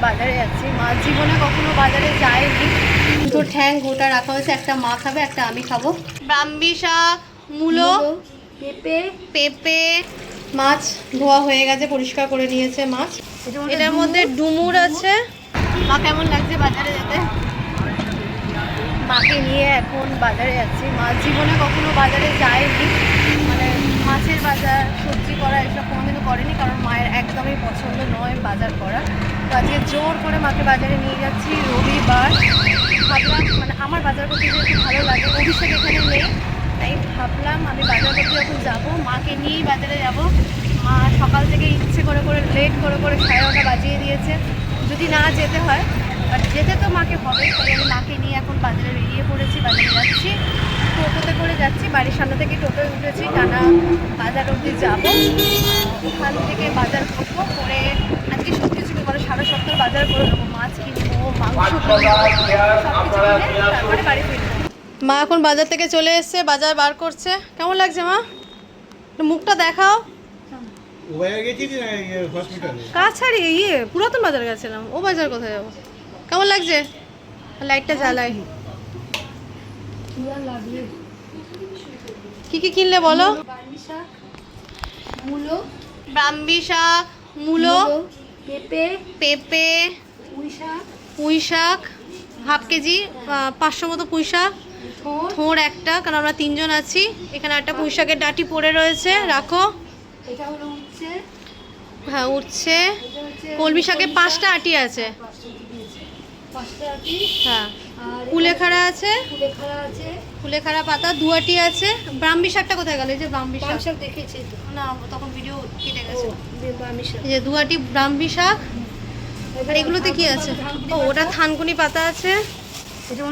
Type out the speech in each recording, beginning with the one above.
বাজারে যাচ্ছি। মা জীবনে কখনো বাজারে যায়নি। দুটো ঠ্যাং গোটা রাখা হয়েছে, একটা মা খাবে, একটা আমি খাবো। ব্রাহ্মী শাক, মূলো, পেঁপে, মাছ ধোয়া হয়ে গেছে, পরিষ্কার করে নিয়েছে মাছ। এটার মধ্যে ডুমুর আছে। মা কেমন লাগছে বাজারে যেতে? মাকে নিয়ে এখন বাজারে যাচ্ছি। মা জীবনে কখনো বাজারে যায়নি, মানে মাছের বাজার, সবজি করা এসব কোনোদিনও করেনি, কারণ মায়ের একদমই পছন্দ নয় বাজার করা। তো আজকে জোর করে মাকে বাজারে নিয়ে যাচ্ছি। রবিবার ভাবলাম, মানে আমার বাজার করতে যেহেতু ভালো লাগে, অভিষেক এখানে নেই, তাই ভাবলাম আমি বাজার করতে যখন যাবো মাকে নিয়েই বাজারে যাব। মা সকাল থেকে ইচ্ছে করে লেট করে 9:30 বাজিয়ে দিয়েছে। যদি না যেতে হয়, বাট যেতে তো মাকে হবে, তাই আমি মাকে নিয়ে এখন বাজারে বেরিয়ে পড়েছি। বাজারে যাচ্ছি, টোটোতে করে যাচ্ছি। বাড়ির সামনে থেকে টোটোয় উঠেছি, টানা বাজার অবধি যাবো। ওখান থেকে বাজার করবো, করে আজকে সব কিছু মানে 7.5 বাজার করে দেবো। মাছ কিনবো, মাংস কিনবো, সব কিছু কিনে তারপরে বাড়ি ফিরবো। মা এখন বাজার থেকে চলে এসছে, বাজার বার করছে। কেমন লাগছে মা? মুখটা দেখাও। কাছাড়ি পুরাতন বাজার গেছিলাম, ও বাজার কোথায় যাবো? কেমন লাগছে? লাইটটা জ্বালাই। কি কি কিনলে বলো? ব্রাহ্মী শাক, মূলো, পেঁপে, পুঁই শাক হাফ কেজি, 500 মতো পুঁই শাক, থোড় একটা, কারণ আমরা 3 জন আছি। এখানে একটা পুঁই শাকের ডাঁটি পড়ে রয়েছে, রাখো। হ্যাঁ উঠছে। কলমি শাকে 5টা আটি আছে। হ্যাঁ, কুলেখাড়া আছে, কুলেখাড়া পাতা 2 আটি আছে। ব্রাহ্মী শাকটা কোথায় গেল? এই যে ব্রাহ্মী শাক দেখেছি না, তখন ভিডিও কেটে গেছে। এই যে 2 আটি ব্রাহ্মী শাক। আর এগুলোতে কি আছে? ও, ওটা থানকুনি পাতা আছে।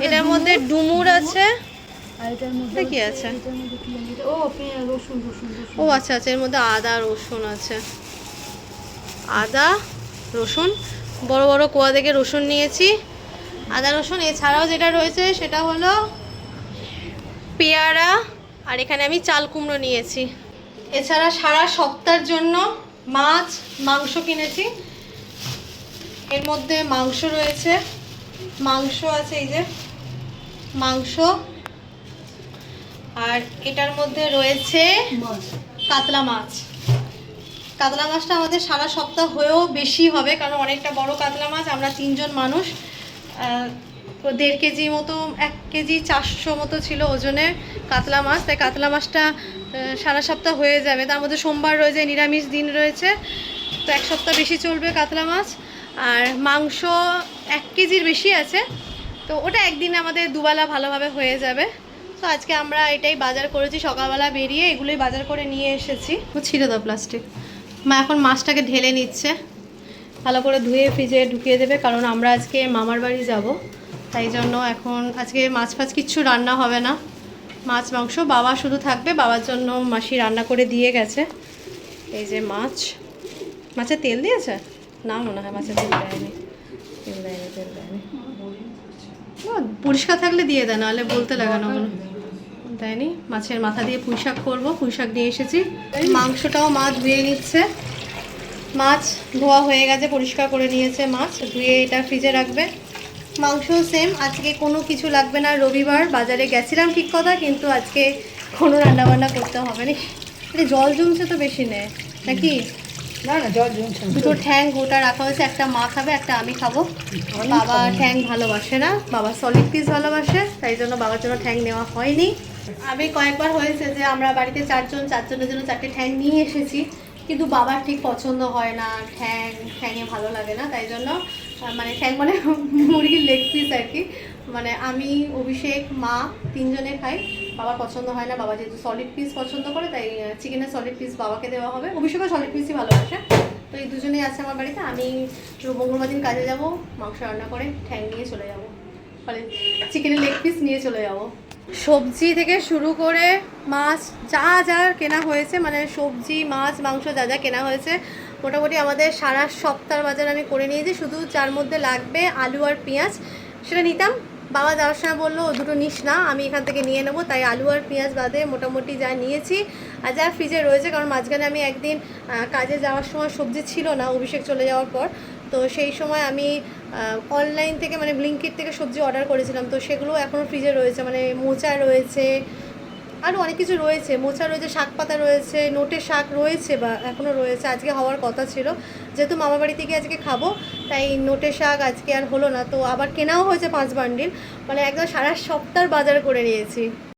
এটার মধ্যে ডুমুর আছে। এটা কি আছে? ও আচ্ছা আচ্ছা, এর মধ্যে আদা রসুন আছে। আদা রসুন বড় বড় কোয়া থেকে রসুন নিয়েছি, আদা রসুন। এছাড়াও যেটা রয়েছে সেটা হলো পেয়ারা, আর এখানে আমি চাল কুমড়ো নিয়েছি। এছাড়া সারা সপ্তাহের জন্য মাছ মাংস কিনেছি। এর মধ্যে মাংস রয়েছে, মাংস আছে, এই যে মাংস। আর এটার মধ্যে রয়েছে কাতলা মাছ। কাতলা মাছটা আমাদের সারা সপ্তাহ হয়েও বেশি হবে, কারণ অনেকটা বড় কাতলা মাছ। আমরা 3 জন মানুষ, 1.5 কেজি মতো, 1 কেজি 400 মতো ছিল ওজনে কাতলা মাছ। তাই কাতলা মাছটা সারা সপ্তাহ হয়ে যাবে। তার মধ্যে সোমবার রয়েছে, নিরামিষ দিন রয়েছে, তো 1 সপ্তাহ বেশি চলবে কাতলা মাছ। আর মাংস 1 কেজির বেশি আছে, তো ওটা একদিনে আমাদের দুবেলা ভালোভাবে হয়ে যাবে। তো আজকে আমরা এটাই বাজার করেছি, সকালবেলা বেরিয়ে এগুলোই বাজার করে নিয়ে এসেছি। ছিঁড়ে দাও প্লাস্টিক। মা এখন মাছটাকে ঢেলে নিচ্ছে, ভালো করে ধুয়ে ফ্রিজে ঢুকিয়ে দেবে, কারণ আমরা আজকে মামার বাড়ি যাব। তাই জন্য এখন আজকে মাছ ফাছ কিচ্ছু রান্না হবে না, মাছ মাংস। বাবা শুধু থাকবে, বাবার জন্য মাসি রান্না করে দিয়ে গেছে। এই যে মাছ, মাছের তেল দিয়েছে না, মনে হয় মাছের তেল দেয়নি, তেল দেয়নি। পরিষ্কার থাকলে দিয়ে দেয়, নাহলে বলতে লাগানো কেন দেয়নি। মাছের মাথা দিয়ে পুঁই শাক করবো, পুঁই শাক নিয়ে এসেছি। মাংসটাও মা ধুয়ে নিচ্ছে। মাছ ধোয়া হয়ে গেছে, পরিষ্কার করে নিয়েছে মাছ, ধুয়ে এটা ফ্রিজে রাখবে। মাংস সেম, আজকে কোনো কিছু লাগবে না। রবিবার বাজারে গেছিলাম ঠিক কথা, কিন্তু আজকে কোনো রান্নাবান্না করতে হবে না। জল জমছে তো বেশি নেই নাকি? না না, জল জমছে। দুটো ঠ্যাং গোটা রাখা হয়েছে, একটা মা খাবে, একটা আমি খাবো। বাবা ঠ্যাং ভালোবাসে না, বাবা সলিড পিস ভালোবাসে, তাই জন্য বাবার জন্য ঠ্যাং নেওয়া হয়নি। আমি কয়েকবার হয়েছে যে আমরা বাড়িতে 4 জন, 4 জনের জন্য 4টে ঠ্যাং নিয়ে এসেছি, কিন্তু বাবার ঠিক পছন্দ হয় না, ঠ্যাঙে ভালো লাগে না। তাই জন্য মানে ঠ্যাং মানে মুরগির লেগ পিস আর কি, মানে আমি, অভিষেক, মা 3 জনে খাই। বাবার পছন্দ হয় না, বাবা যেহেতু সলিড পিস পছন্দ করে, তাই চিকেনের সলিড পিস বাবাকে দেওয়া হবে। অভিষেকও সলিড পিসই ভালোবাসে। তো এই দুজনেই আছে আমার বাড়িতে। আমি মঙ্গলবার দিন কাজে যাব, মাংস রান্না করে ঠ্যাং নিয়ে চলে যাব, ফলে চিকেনের লেগ পিস নিয়ে চলে যাব। সবজি থেকে শুরু করে মাছ যা যা কেনা হয়েছে, মানে সবজি মাছ মাংস যা যা কেনা হয়েছে, মোটামুটি আমাদের সারা সপ্তাহের বাজার আমি করে নিয়েছি। শুধু যার মধ্যে লাগবে আলু আর পেঁয়াজ, সেটা নিতাম। বাবা যাওয়ার সময় বললো দুটো নিস না, আমি এখান থেকে নিয়ে নেবো। তাই আলু আর পেঁয়াজ বাদে মোটামুটি যা নিয়েছি, আর যা ফ্রিজে রয়েছে, কারণ মাঝখানে আমি একদিন কাজে যাওয়ার সময় সবজি ছিল না, অভিষেক চলে যাওয়ার পর, তো সেই সময় আমি অনলাইন থেকে মানে ব্লিঙ্কিট থেকে সবজি অর্ডার করেছিলাম, তো সেগুলো এখনও ফ্রিজে রয়েছে, মানে মোচা রয়েছে, আরও অনেক কিছু রয়েছে, মোচা রয়েছে, শাক পাতা রয়েছে, নোটে শাক রয়েছে বা এখনও রয়েছে, আজকে হওয়ার কথা ছিল, যেহেতু মামা বাড়ি থেকে আজকে খাবো তাই নোটে শাক আজকে আর হলো না, তো আবার কেনাও হয়েছে 5 বান্ডিল, মানে একদম সারা সপ্তাহ বাজার করে নিয়েছি।